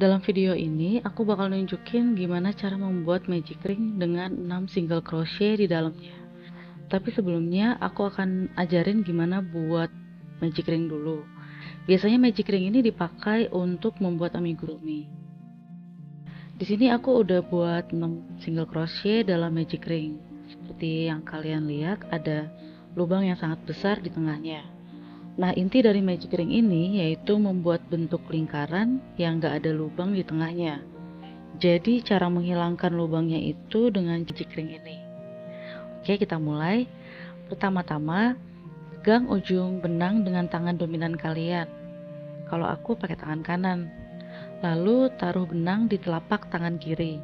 Dalam video ini, aku bakal nunjukin gimana cara membuat magic ring dengan 6 single crochet di dalamnya. Tapi sebelumnya, aku akan ajarin gimana buat magic ring dulu. Biasanya magic ring ini dipakai untuk membuat amigurumi. Di sini aku udah buat 6 single crochet dalam magic ring. Seperti yang kalian lihat, ada lubang yang sangat besar di tengahnya. Nah, inti dari magic ring ini yaitu membuat bentuk lingkaran yang gak ada lubang di tengahnya. Jadi, cara menghilangkan lubangnya itu dengan magic ring ini. Oke, kita mulai. Pertama-tama, pegang ujung benang dengan tangan dominan kalian. Kalau aku pakai tangan kanan. Lalu, taruh benang di telapak tangan kiri.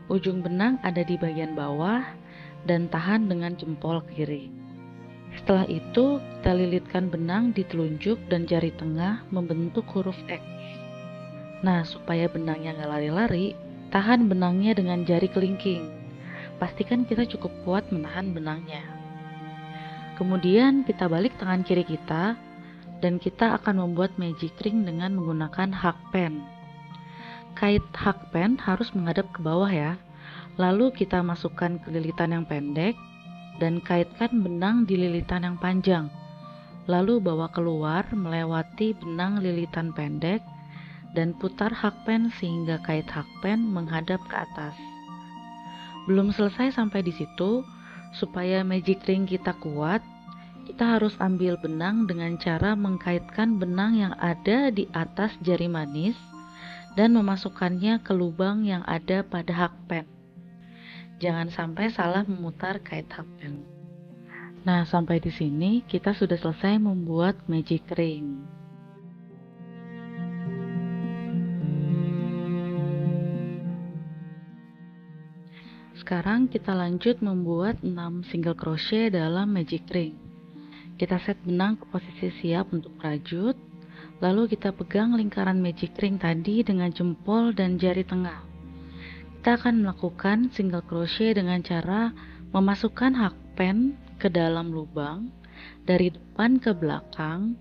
Ujung benang ada di bagian bawah dan tahan dengan jempol kiri. Setelah itu, kita lilitkan benang di telunjuk dan jari tengah membentuk huruf X. Nah, supaya benangnya nggak lari-lari, tahan benangnya dengan jari kelingking. Pastikan kita cukup kuat menahan benangnya. Kemudian, kita balik tangan kiri kita, dan kita akan membuat magic ring dengan menggunakan hakpen. Kait hakpen harus menghadap ke bawah ya. Lalu kita masukkan ke lilitan yang pendek, dan kaitkan benang di lilitan yang panjang, lalu bawa keluar melewati benang lilitan pendek dan putar hakpen sehingga kait hakpen menghadap ke atas. Belum selesai sampai di situ. Supaya magic ring kita kuat, kita harus ambil benang dengan cara mengkaitkan benang yang ada di atas jari manis dan memasukkannya ke lubang yang ada pada hakpen. Jangan sampai salah memutar kait hakpen. Nah, sampai di sini kita sudah selesai membuat magic ring. Sekarang kita lanjut membuat 6 single crochet dalam magic ring. Kita set benang ke posisi siap untuk merajut, lalu kita pegang lingkaran magic ring tadi dengan jempol dan jari tengah. Kita akan melakukan single crochet dengan cara memasukkan hakpen ke dalam lubang dari depan ke belakang,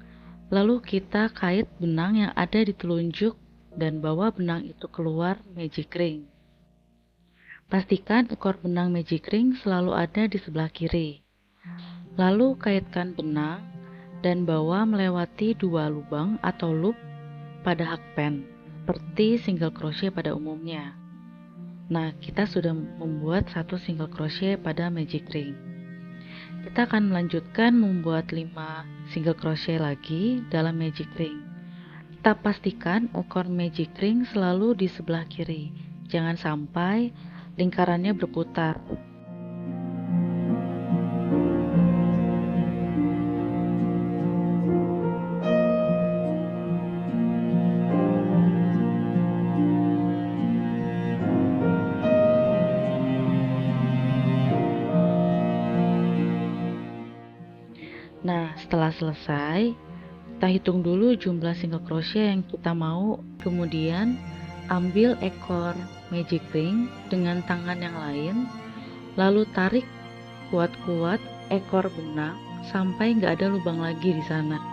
lalu kita kait benang yang ada di telunjuk dan bawa benang itu keluar magic ring. Pastikan ekor benang magic ring selalu ada di sebelah kiri. Lalu kaitkan benang dan bawa melewati 2 lubang atau loop pada hakpen, seperti single crochet pada umumnya. Nah, kita sudah membuat 1 single crochet pada magic ring. Kita akan melanjutkan membuat 5 single crochet lagi dalam magic ring. Kita pastikan ekor magic ring selalu di sebelah kiri. Jangan sampai lingkarannya berputar. Nah, setelah selesai, kita hitung dulu jumlah single crochet yang kita mau. Kemudian, ambil ekor magic ring dengan tangan yang lain, lalu tarik kuat-kuat ekor benang sampai nggak ada lubang lagi di sana.